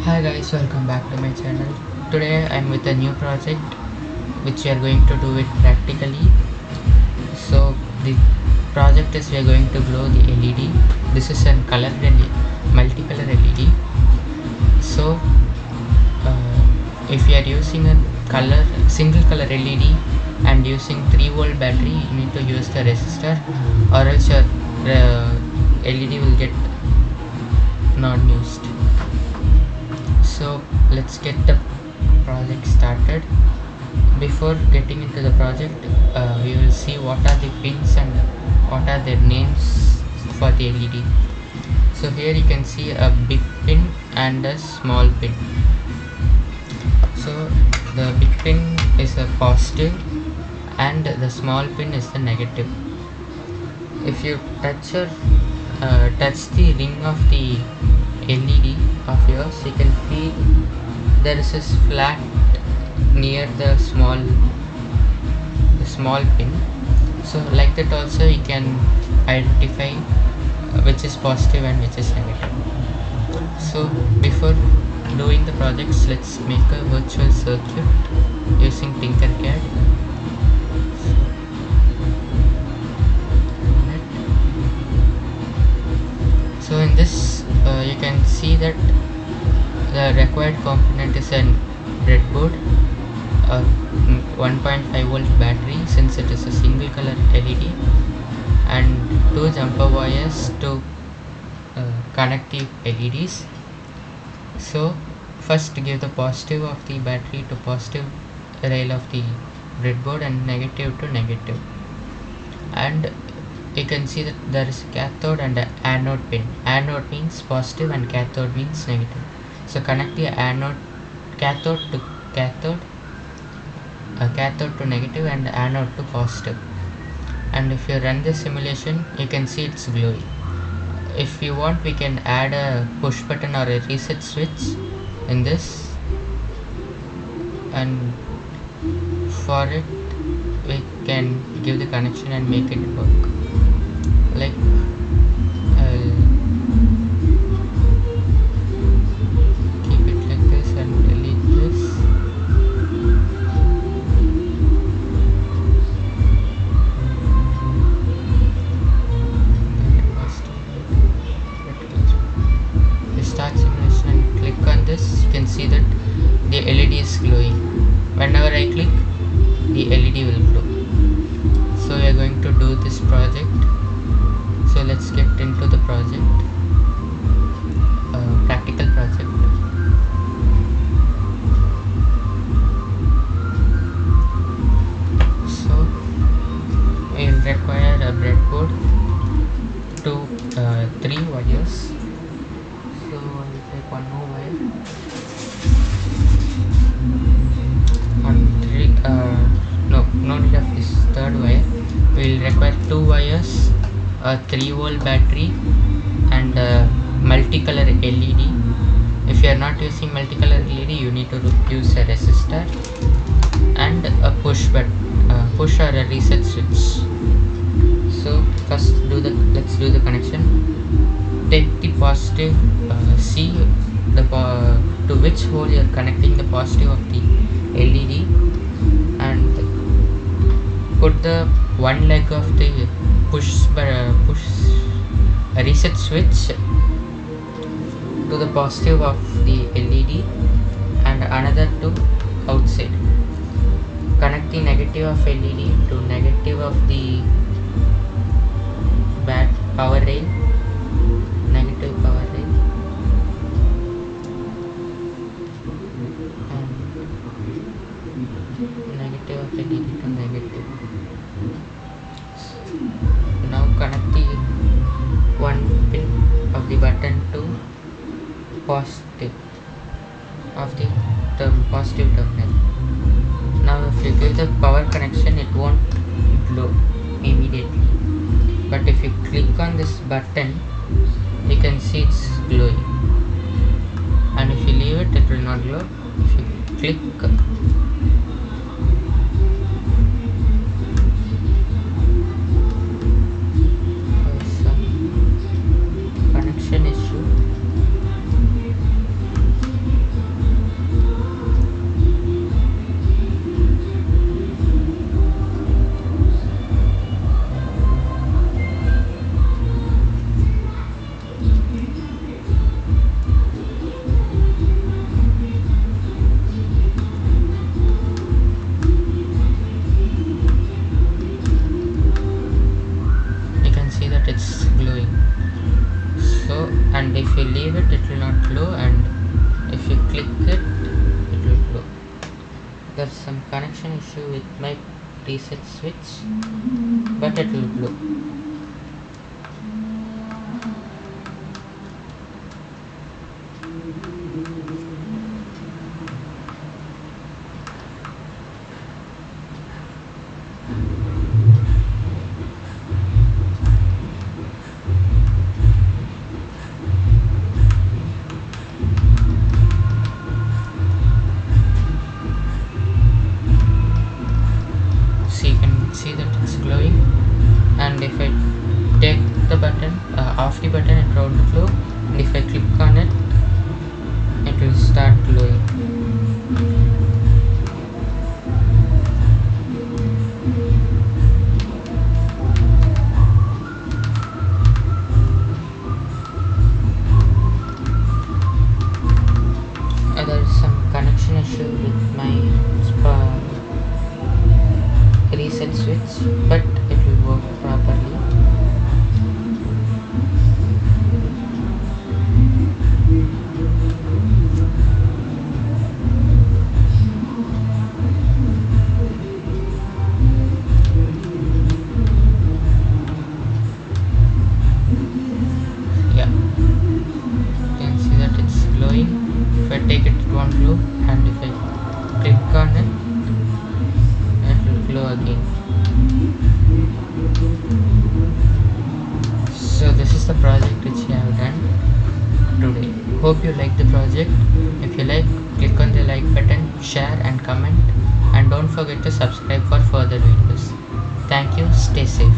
Hi guys, welcome back to my channel. Today I'm with a new project which we are going to do it practically. So the project is we are going to glow the LED. This is a color LED, multicolor LED. So if you are using a single color LED and using 3-volt battery, you need to use the resistor, or else your LED will get not used. So let's get the project started. Before getting into the project, we will see what are the pins and what are their names for the LED. So here you can see a big pin and a small pin. So the big pin is a positive and the small pin is the negative. If you touch the ring of the LED of yours, you can feel there is a flat near the small pin. So like that also you can identify which is positive and which is negative. So before doing the projects, let's make a virtual circuit using Tinkercad. So in this you can see that the required component is a breadboard, a 1.5 volt battery since it is a single color LED, and 2 jumper wires to connect the LEDs. So first give the positive of the battery to positive rail of the breadboard and negative to negative, and you can see that there is a cathode and an anode pin. Anode means positive and cathode means negative. So connect the cathode to negative and anode to positive. And if you run the simulation, you can see it's glowing. If you want, we can add a push button or a reset switch in this, and for it we can give the connection and make it work. Like I'll keep it like this and delete this. You start simulation and click on this, you can see that the LED is glowing. Whenever I click, the LED will glow. So we are going to do this project. So let's get into the project, practical project. So we'll require a breadboard to 3 wires. So I'll take one more wire on 3. No need of this third wire. We'll require 2 wires, a 3-volt battery, and a multicolor LED. If you are not using multicolor LED, you need to use a resistor and a push or a reset switch. So first let's do the connection. Take the positive, see to which hole you are connecting the positive of the LED, and put the one leg of the push reset switch to the positive of the LED and another to outside. Connect the negative of LED to negative of the power rail, negative power rail, and negative of LED to negative. Now connect the one pin of the button to positive of the positive terminal. Now if you give the power connection, it won't glow immediately, but if you click on this button, you can see it's glowing, and if you leave it, it will not glow. If you click, connection issue, There's some connection issue with my reset switch, but it will glow. So you can see that it's glowing, and if I take the button off the button, it won't glow, and if I click on it, it will start glowing. There is some connection issue with my reset switch, but it will work properly. Yeah, you can see that it's glowing. If I take it, it won't glow, and if I click on it, it will glow again. So this is the project which I have done today. Hope you like the project. If you like, click on the like button, share and comment, and don't forget to subscribe for further videos. Thank you. Stay safe.